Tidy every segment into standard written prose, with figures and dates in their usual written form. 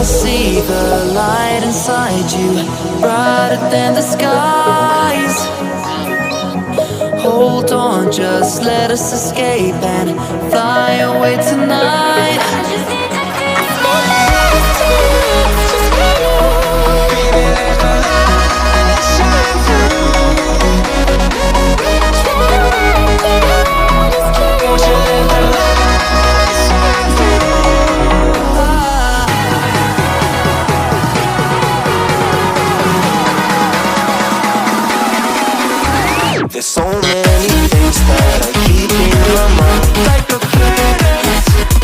I see the light inside you, brighter than the skies. Hold on, just let us escape and fly away tonight. There's so many things that I keep in my mind, like a credit.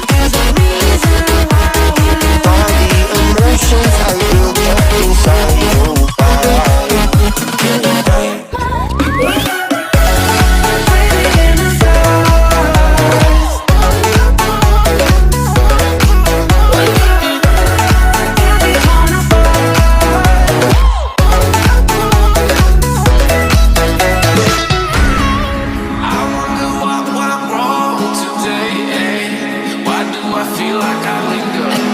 There's a reason why we live. All the emotions I built up inside you.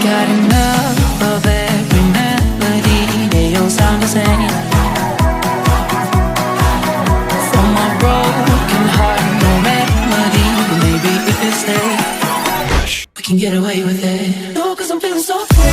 Got enough of every melody, they all sound the same. From my broken heart, no remedy, but maybe if we stay, we can get away with it. No, 'cause I'm feeling so free.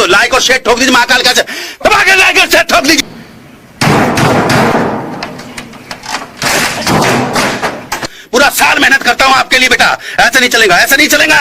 Like और share ठोक दीजिए महाकाल का दबाकर like और share ठोक दीजिए। पूरा साल मेहनत करता हूं आपके लिए बेटा, ऐसा नहीं चलेगा, ऐसा नहीं चलेगा।